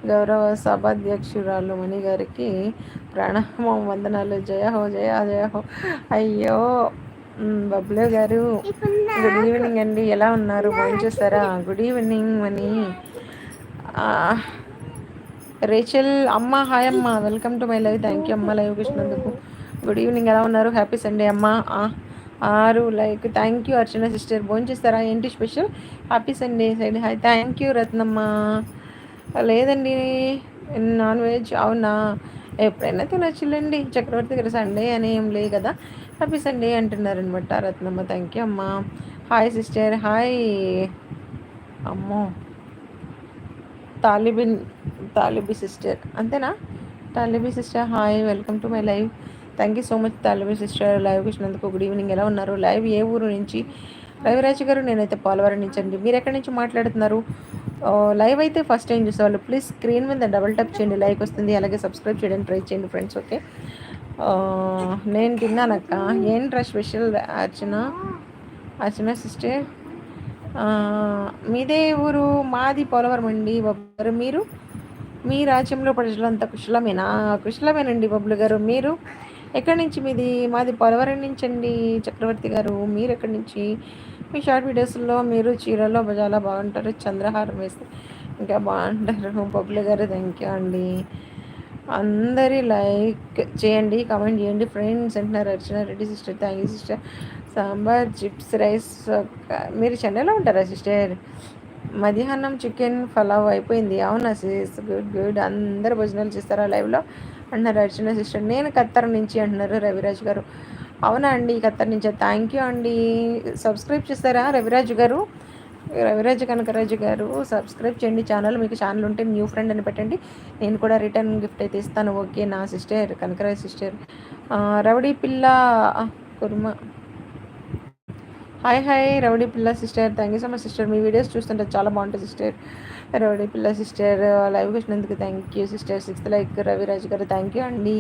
గౌరవ సభాధ్యక్షురాలు మణి గారికి ప్రణామం, వందనాలు. జయ హో జయ జయ హో. అయ్యో బబ్లూ గారు గుడ్ ఈవినింగ్ అండి, ఎలా ఉన్నారు? భోంచేస్తారా? గుడ్ ఈవినింగ్ మణి. రేచల్ అమ్మ, హాయ్ అమ్మ, welcome to my live. Thank you అమ్మ లైవ్కి వచ్చినందుకు. గుడ్ ఈవినింగ్, ఎలా ఉన్నారు? హ్యాపీ సండే అమ్మ. ఆరు like, thank you Archana sister. భోంచేస్తారా? ఏంటి special? Happy Sunday side hi. Thank you Ratnamma. లేదండి, నాన్ వెజ్. అవునా, ఎప్పుడైనా తినొచ్చులేండి. చక్రవర్తి గారు సండే అని ఏం లేదు కదా, హ్యాపీ సండే అంటున్నారనమాట రత్నమ్మ. థ్యాంక్ యూ అమ్మ. Hi sister. హాయ్ అమ్మో, తాలిబిన్ తాలిబీ సిస్టర్ అంతేనా? Talibi sister hi, welcome to my live. Thank you so much Talibi sister, లైవ్కి వచ్చినందుకు. గుడ్ ఈవినింగ్, ఎలా ఉన్నారు? లైవ్ ఏ ఊరు నుంచి? రవిరాజు గారు, నేనైతే పోలవరం నుంచి అండి. మీరు ఎక్కడి నుంచి మాట్లాడుతున్నారు? లైవ్ అయితే ఫస్ట్ టైం చూసేవాళ్ళు ప్లీజ్ స్క్రీన్ మీద డబుల్ టప్ చేయండి, లైక్ వస్తుంది. అలాగే సబ్స్క్రైబ్ చేయడానికి ట్రై చేయండి ఫ్రెండ్స్. ఓకే, నేను తిన్నానక్క. ఏంట్రా స్పెషల్ అర్చన? అర్చన సిస్టర్, మీదే ఊరు? మాది పోలవరం అండి బబ్లు గారు. మీరు మీ రాజ్యంలో ప్రజలంతా కుశలమేనా? కుశలమేనండి బబ్లు గారు. మీరు ఎక్కడి నుంచి? మీది? మాది పోలవరం నుంచి అండి చక్రవర్తి గారు. మీరు ఎక్కడి నుంచి? మీ షార్ట్ వీడియోస్లో మీరు చీరలో చాలా బాగుంటారు, చంద్రహారం వేస్తే ఇంకా బాగుంటారు బబ్లు గారు. థ్యాంక్ యూ అండి. అందరి లైక్ చేయండి, కామెంట్ చేయండి ఫ్రెండ్స్ అంటున్నారు Archana Reddy sister. Thank you sister. Sambar chips rice. మీరు చెన్నైలో ఉంటారా సిస్టర్? మధ్యాహ్నం చికెన్ పలావ్ అయిపోయింది. అవునా సిస్, గుడ్ గుడ్. అందరు భోజనాలు చేస్తారా లైవ్లో అంటున్నారు అర్చన సిస్టర్. నేను ఖత్తర్ నుంచి అంటున్నారు రవిరాజ్ గారు. అవునా అండి, ఖత్తర్ నుంచి. థ్యాంక్ యూ అండి. సబ్స్క్రైబ్ చేస్తారా రవిరాజు గారు? రవిరాజు కనకరాజు గారు సబ్స్క్రైబ్ చేయండి ఛానల్. మీకు ఛానల్ ఉంటే న్యూ ఫ్రెండ్ అని పెట్టండి, నేను కూడా రిటర్న్ గిఫ్ట్ అయితే ఇస్తాను. ఓకే నా సిస్టర్, కనకరాజు సిస్టర్. రౌడీ పిల్ల కుర్మ. హాయ్ హాయ్ రౌడీ పిల్ల sister, thank you so much sister. Me videos చూస్తుంటే చాలా బాగుంటుంది సిస్టర్. రౌడీ పిల్ల సిస్టర్ లైవ్కి వచ్చినందుకు thank you sister. Sixth like Raviraju గారు, థ్యాంక్ యూ అండి.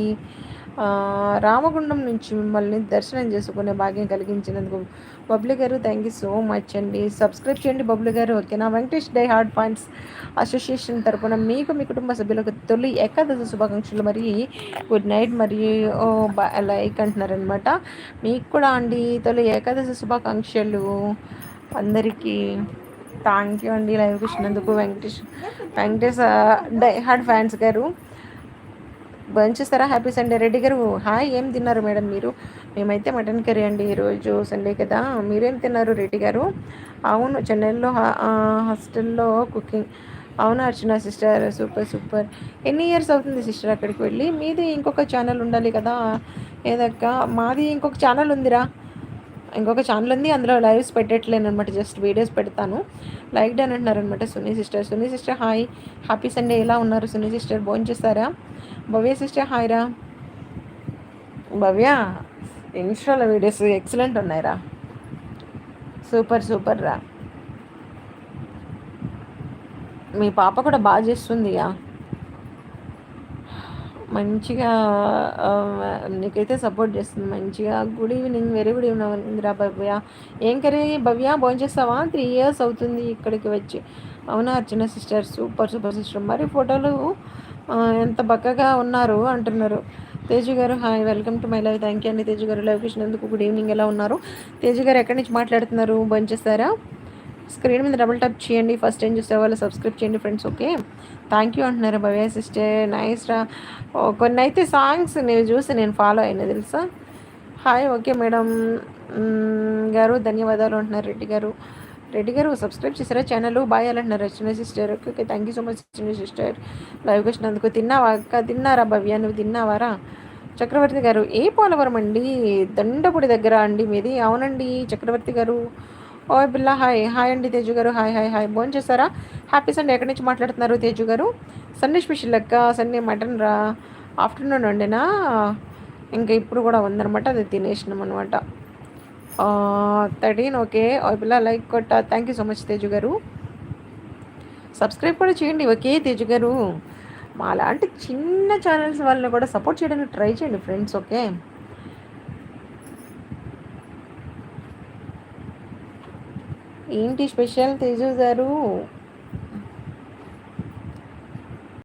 రామగుండం నుంచి మిమ్మల్ని దర్శనం చేసుకునే భాగ్యం కలిగించినందుకు బబ్లు గారు థ్యాంక్ యూ సో మచ్ అండి. సబ్స్క్రైబ్ చేయండి బబ్లు గారు. ఓకేనా? Venkatesh die hard points association తరపున మీకు మీ కుటుంబ సభ్యులకు తొలి ఏకాదశి శుభాకాంక్షలు. మరి గుడ్ నైట్. మరియు లైక్ అంటున్నారనమాట. మీకు కూడా అండి తొలి ఏకాదశి శుభాకాంక్షలు అందరికీ. థ్యాంక్ యూ అండి లైవ్కి వచ్చినందుకు. వెంకటేష్ డై హార్డ్ ఫ్యాన్స్ గారు చేస్తారా? Happy Sunday. రెడ్డి గారు హాయ్, ఏం తిన్నారు మేడం మీరు? మేమైతే మటన్ కర్రీ అండి, ఈరోజు సండే కదా. మీరేం తిన్నారు రెడ్డి గారు? అవును, చెన్నైలో హాస్టల్లో కుకింగ్. అవునా అర్చన సిస్టర్, సూపర్ సూపర్. ఎన్ని ఇయర్స్ అవుతుంది సిస్టర్ అక్కడికి వెళ్ళి? మీది ఇంకొక ఛానల్ ఉండాలి కదా ఏదక్క? మాది ఇంకొక ఛానల్ ఉందిరా, ఇంకొక ఛానల్ ఉంది, అందులో లైవ్స్ పెట్టట్లేను అనమాట, జస్ట్ వీడియోస్ పెడతాను. లైక్ డన్ అంటున్నారనమాట Suni sister. Suni sister hi, happy Sunday. ఎలా ఉన్నారు సునీ సిస్టర్? భోంచేస్తారా? భవ్య సిస్టర్ హాయ్ రా. భవ్య ఇన్స్టాలో వీడియోస్ ఎక్సలెంట్ ఉన్నాయిరా, సూపర్ సూపర్ రా. మీ పాప కూడా బాగా చేస్తుందిగా మంచిగా, నీకైతే సపోర్ట్ చేస్తుంది మంచిగా. Good evening, very good evening రా భవ్య. ఏం కర్రీ భవ్య? భోంచేస్తావా? 3 years అవుతుంది ఇక్కడికి వచ్చి. అవునా అర్చన సిస్టర్, సూపర్ సూపర్ సిస్టర్. మరి ఫోటోలు ఎంత బక్కగా ఉన్నారు అంటున్నారు. తేజు గారు hi, welcome to my live. Thank you అండి తేజు గారు లైవ్ ఇచ్చినందుకు. గుడ్ ఈవినింగ్, ఎలా ఉన్నారు? తేజు గారు ఎక్కడి నుంచి మాట్లాడుతున్నారు? భోంచేస్తారా? స్క్రీన్ మీద డబుల్ టచ్ చేయండి, ఫస్ట్ టైం చూసే వాళ్ళు సబ్స్క్రైబ్ చేయండి ఫ్రెండ్స్. ఓకే, థ్యాంక్ యూ అంటున్నారు భవ్య సిస్టర్. నైస్ రా. కొన్ని అయితే సాంగ్స్ నేను చూసి నేను ఫాలో అయినా తెలుసా. హాయ్, ఓకే మేడం గారు ధన్యవాదాలు అంటున్నారు రెడ్డి గారు. రెడ్డి గారు సబ్స్క్రైబ్ చేసారా ఛానల్? బాయ్ అంటున్నారు చిన్న sister. Okay okay, thank you so much చిన్న సిస్టర్ లైవ్కి వచ్చినందుకు. తిన్నావా అక్క? తిన్నారా భవ్య? నువ్వు తిన్నావారా? చక్రవర్తి గారు ఏ పోలవరం అండి? దండపుడి దగ్గర అండి మీది? అవునండి చక్రవర్తి గారు. ఓ బిల్ల హాయ్. హాయ్ అండి తేజు గారు. Hi hi hi. భోజనం చేస్తారా? Happy Sunday. ఎక్కడి నుంచి మాట్లాడుతున్నారు తేజు గారు? సండే స్పెషల్ లెక్క. సండే మటన్ రా. ఆఫ్టర్నూన్ వండినా, ఇంకా ఇప్పుడు కూడా ఉందనమాట, అది తినేసినాం అనమాట. 13 ఓకే. ఓ పిల్ల లైక్ కొట్ట. Thank you so much Teju గారు. సబ్స్క్రైబ్ కూడా చేయండి ఓకే తేజు గారు. మా లాంటి చిన్న ఛానల్స్ వాళ్ళని కూడా సపోర్ట్ చేయడానికి ట్రై చేయండి ఫ్రెండ్స్. ఓకే, ఏంటి స్పెషల్ తేజు గారు?